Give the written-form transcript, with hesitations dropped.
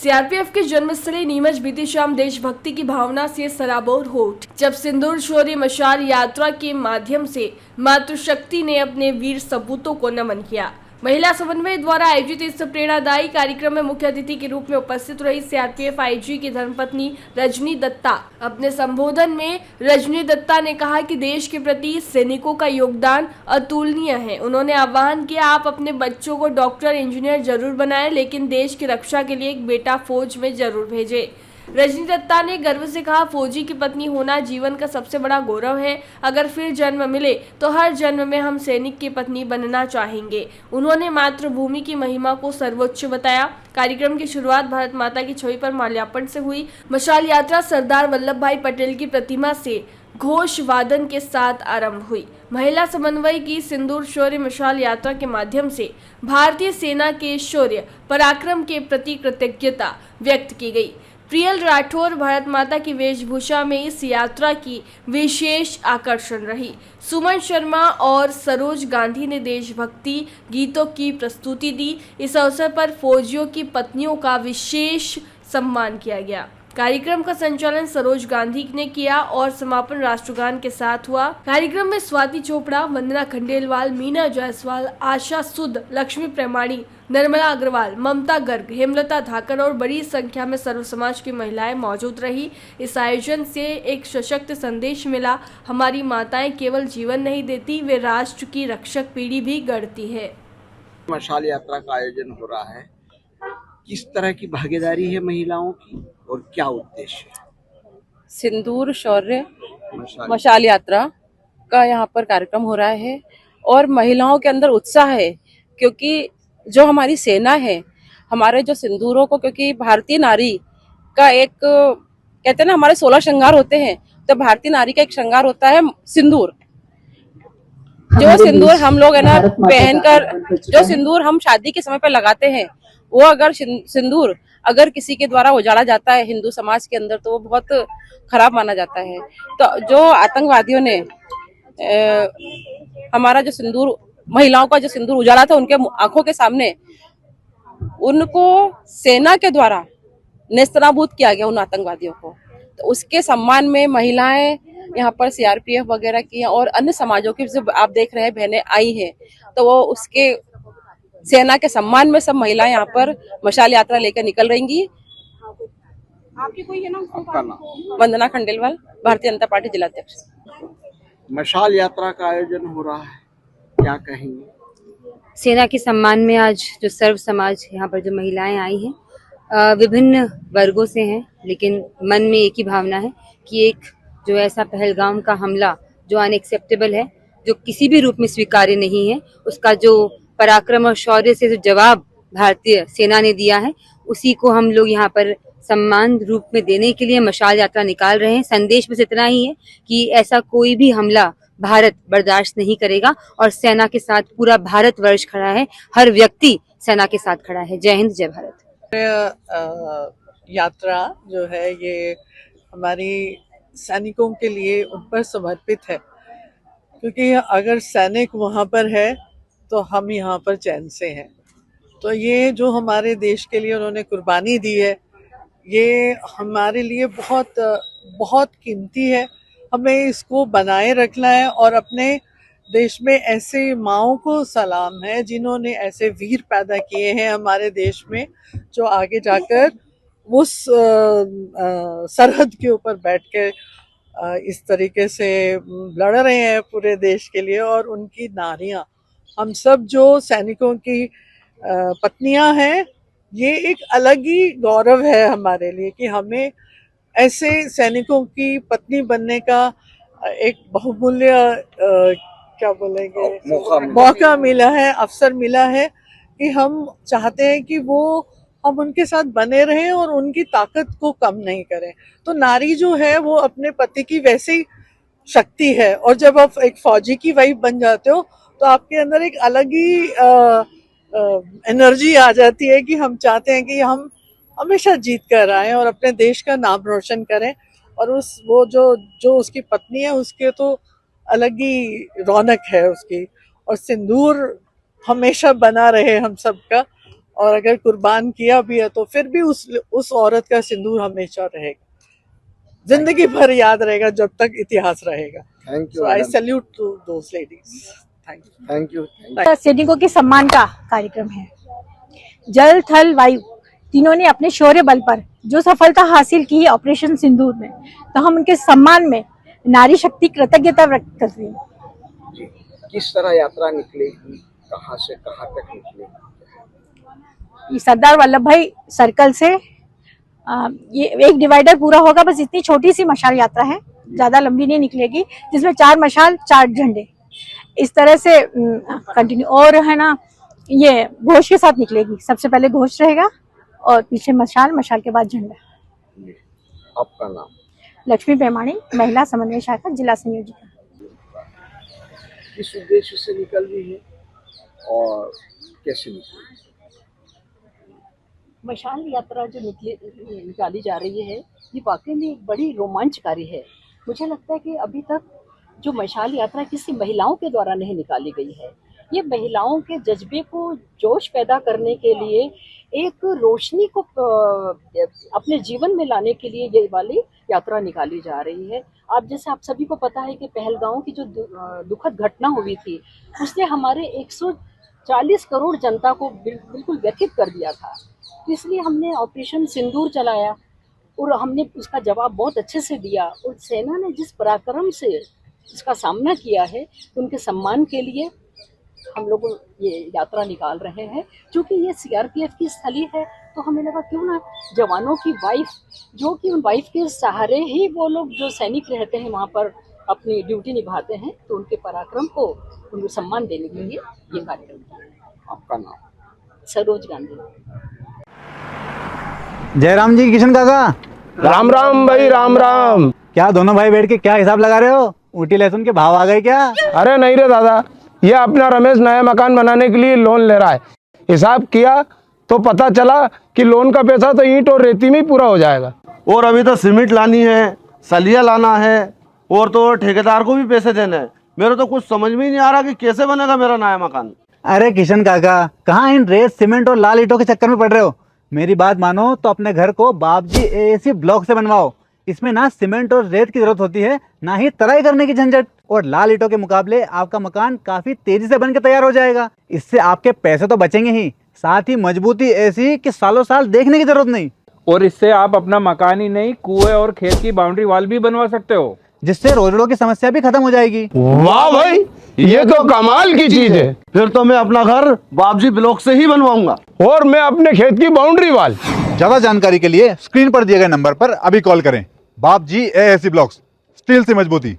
CRPF के जन्मस्थली नीमच बीती शाम देशभक्ति की भावना से सराबोर हो उठी, जब सिंदूर शौर्य मशाल यात्रा के माध्यम से मातृशक्ति ने अपने वीर सपूतों को नमन किया। महिला समन्वय द्वारा आयोजित इस प्रेरणादायी कार्यक्रम में मुख्य अतिथि के रूप में उपस्थित रही सीआरपीएफ आईजी की धर्मपत्नी रजनी दत्ता। अपने संबोधन में रजनी दत्ता ने कहा कि देश के प्रति सैनिकों का योगदान अतुलनीय है। उन्होंने आह्वान किया, आप अपने बच्चों को डॉक्टर इंजीनियर जरूर बनाएं, लेकिन देश की रक्षा के लिए एक बेटा फौज में जरूर भेजें। रजनी दत्ता ने गर्व से कहा, फौजी की पत्नी होना जीवन का सबसे बड़ा गौरव है। अगर फिर जन्म मिले तो हर जन्म में हम सैनिक की पत्नी बनना चाहेंगे। उन्होंने मातृभूमि की महिमा को सर्वोच्च बताया। कार्यक्रम की शुरुआत भारत माता की छवि पर माल्यार्पण से हुई। मशाल यात्रा सरदार वल्लभ भाई पटेल की प्रतिमा से घोष वादन के साथ आरंभ हुई। महिला समन्वय की सिंदूर शौर्य मशाल यात्रा के माध्यम से भारतीय सेना के शौर्य पराक्रम के प्रति कृतज्ञता व्यक्त की गई। प्रियल राठौर भारत माता की वेशभूषा में इस यात्रा की विशेष आकर्षण रही। सुमन शर्मा और सरोज गांधी ने देशभक्ति गीतों की प्रस्तुति दी। इस अवसर पर फौजियों की पत्नियों का विशेष सम्मान किया गया। कार्यक्रम का संचालन सरोज गांधी ने किया और समापन राष्ट्रगान के साथ हुआ। कार्यक्रम में स्वाति चोपड़ा, वंदना खंडेलवाल, मीना जायसवाल, आशा सुद, लक्ष्मी प्रेमाणी, निर्मला अग्रवाल, ममता गर्ग, हेमलता धाकर और बड़ी संख्या में सर्व समाज की महिलाएं मौजूद रही। इस आयोजन से एक सशक्त संदेश मिला, हमारी माताएं केवल जीवन नहीं देती, वे राष्ट्र की रक्षक पीढ़ी भी गढ़ती है। मशाल यात्रा का आयोजन हो रहा है, किस तरह की भागीदारी है महिलाओं की और क्या उद्देश्य है? सिंदूर शौर्य मशाल यात्रा का यहाँ पर कार्यक्रम हो रहा है और महिलाओं के अंदर उत्साह है, क्योंकि जो हमारी सेना है, हमारे जो सिंदूरों को, क्योंकि भारतीय नारी का एक कहते हैं ना, हमारे 16 श्रृंगार होते हैं, तो भारतीय नारी का एक श्रृंगार होता है सिंदूर। जो सिंदूर हम लोग है ना पहनकर, जो सिंदूर हम शादी के समय पर लगाते हैं, वो अगर सिंदूर अगर किसी के द्वारा उजाड़ा जाता है हिंदू समाज के अंदर, तो वो बहुत खराब माना जाता है। तो जो आतंकवादियों ने हमारा जो सिंदूर, महिलाओं का जो सिंदूर उजाड़ा था, उनके आंखों के सामने उनको सेना के द्वारा नेस्तनाबूद किया गया, उन आतंकवादियों को। तो उसके सम्मान में महिलाएं यहाँ पर सीआरपीएफ वगैरह की और अन्य समाजों की जो आप देख रहे हैं बहनें आई हैं, तो वो उसके सेना के सम्मान में सब महिलाएं यहाँ पर मशाल यात्रा लेकर निकल रही। आपकी कोई है ना? आपका नाम? वंदना खंडेलवाल, भारतीय जनता पार्टी जिलाध्यक्ष। मशाल यात्रा का आयोजन हो रहा है, क्या कहेंगे? सेना के सम्मान में आज जो सर्व समाज यहाँ पर जो महिलाएं आई हैं, विभिन्न वर्गों से हैं, लेकिन मन में एक ही भावना है कि एक जो ऐसा पहलगाम का हमला जो अनएक्सेप्टेबल है, जो किसी भी रूप में स्वीकार्य नहीं है, उसका जो पराक्रम और शौर्य से जो जवाब भारतीय सेना ने दिया है, उसी को हम लोग यहाँ पर सम्मान रूप में देने के लिए मशाल यात्रा निकाल रहे हैं। संदेश बस इतना ही है कि ऐसा कोई भी हमला भारत बर्दाश्त नहीं करेगा और सेना के साथ पूरा भारतवर्ष खड़ा है, हर व्यक्ति सेना के साथ खड़ा है। जय हिंद, जय भारत। यात्रा जो है ये हमारी सैनिकों के लिए उन पर समर्पित है, क्योंकि अगर सैनिक वहाँ पर है तो हम यहाँ पर चैन से हैं। तो ये जो हमारे देश के लिए उन्होंने कुर्बानी दी है, ये हमारे लिए बहुत बहुत कीमती है। हमें इसको बनाए रखना है और अपने देश में ऐसे माँओं को सलाम है जिन्होंने ऐसे वीर पैदा किए हैं हमारे देश में, जो आगे जाकर उस सरहद के ऊपर बैठ के इस तरीके से लड़ रहे हैं पूरे देश के लिए। और उनकी नारियां, हम सब जो सैनिकों की पत्नियां हैं, ये एक अलग ही गौरव है हमारे लिए कि हमें ऐसे सैनिकों की पत्नी बनने का एक बहुमूल्य क्या बोलेंगे मौका मिला है, अवसर मिला है कि हम चाहते हैं कि हम उनके साथ बने रहें और उनकी ताकत को कम नहीं करें। तो नारी जो है वो अपने पति की वैसे ही शक्ति है, और जब आप एक फौजी की वाइफ बन जाते हो तो आपके अंदर एक अलग ही एनर्जी आ जाती है कि हम चाहते हैं कि हम हमेशा जीत कर आए और अपने देश का नाम रोशन करें। और वो जो उसकी पत्नी है, उसके तो अलग ही रौनक है उसकी। और सिंदूर हमेशा बना रहे हम सबका, और अगर कुर्बान किया भी है तो फिर भी उस औरत का सिंदूर हमेशा रहेगा, जिंदगी भर याद रहेगा जब तक इतिहास रहेगा। Thank you So I salute to those ladies. Thank you. Thank you. सैनिकों के सम्मान का कार्यक्रम है। जल थल वायु तीनों ने अपने शौर्य बल पर जो सफलता हासिल की है ऑपरेशन सिंदूर में, तो हम उनके सम्मान में नारी शक्ति कृतज्ञता व्यक्त करते हैं। जी, किस तरह यात्रा निकलेगी, कहाँ से कहाँ तक निकलेगी? सरदार वल्लभ भाई सर्कल से ये एक डिवाइडर पूरा होगा, बस इतनी छोटी सी मशाल यात्रा है, ज्यादा लंबी नहीं निकलेगी, जिसमें 4 मशाल 4 झंडे इस तरह से कंटिन्यू, और है ना ये घोष के साथ निकलेगी। सबसे पहले घोष रहेगा और पीछे मशाल, मशाल के बाद झंडा। आपका नाम? लक्ष्मी पेमाणी, महिला समन्वय शाखा, जिला संयोजिका। किस उद्देश्य से निकल रही है और कैसे निकली? मशाल यात्रा जो निकाली जा रही है, ये वाकई में एक बड़ी रोमांचकारी है। मुझे लगता है कि अभी तक जो मशाल यात्रा किसी महिलाओं के द्वारा नहीं निकाली गई है। ये महिलाओं के जज्बे को जोश पैदा करने के लिए, एक रोशनी को अपने जीवन में लाने के लिए ये वाली यात्रा निकाली जा रही है। आप सभी को पता है कि पहलगांव की जो दुखद घटना हुई थी, उसने हमारे 140 करोड़ जनता को बिल्कुल व्यथित कर दिया था। तो इसलिए हमने ऑपरेशन सिंदूर चलाया और हमने उसका जवाब बहुत अच्छे से दिया, और सेना ने जिस पराक्रम से इसका सामना किया है, उनके सम्मान के लिए हम लोग ये यात्रा निकाल रहे हैं। क्योंकि ये सीआरपीएफ की स्थली है, तो हमें लगा क्यों ना जवानों की वाइफ, जो कि उन वाइफ के सहारे ही वो लोग जो सैनिक रहते हैं वहाँ पर अपनी ड्यूटी निभाते हैं, तो उनके पराक्रम को उनको सम्मान देने के लिए ये कार्यक्रम किया। आपका नाम? सरोज गांधी। जयराम जी, किशन काका, राम राम भाई, राम राम। क्या दोनों भाई बैठ के क्या हिसाब लगा रहे हो? ऊटी लहसुन के भाव आ गए क्या? अरे नहीं रे दादा, ये अपना रमेश नया मकान बनाने के लिए लोन ले रहा है। हिसाब किया तो पता चला कि लोन का पैसा तो ईंट और रेती में ही पूरा हो जाएगा। और अभी तो सीमेंट लानी है, सलिया लाना है, और तो ठेकेदार को भी पैसे देने हैं। मेरे तो कुछ समझ में ही नहीं आ रहा कि कैसे बनेगा मेरा नया मकान। अरे किशन काका, कहाँ इन रेत सीमेंट और लाल ईंटों के चक्कर में पड़ रहे हो? मेरी बात मानो तो अपने घर को बाबजी एएसी ब्लॉक से बनवाओ। इसमें ना सीमेंट और रेत की जरूरत होती है, ना ही तराई करने की झंझट, और लाल ईंटों के मुकाबले आपका मकान काफी तेजी से बनकर तैयार हो जाएगा। इससे आपके पैसे तो बचेंगे ही, साथ ही मजबूती ऐसी कि सालों साल देखने की जरूरत नहीं। और इससे आप अपना मकान ही नहीं, कुएं और खेत की बाउंड्री वॉल भी बनवा सकते हो, जिससे रोजड़ों की समस्या भी खत्म हो जाएगी। वाह भाई, ये तो कमाल की चीज है। फिर तो मैं अपना घर बाबजी ब्लॉक से ही बनवाऊंगा, और मैं अपने खेत की बाउंड्री वाल। ज्यादा जानकारी के लिए स्क्रीन पर दिए गए नंबर पर अभी कॉल करें। बाबजी एएसी ब्लॉक्स, स्टील से मजबूती।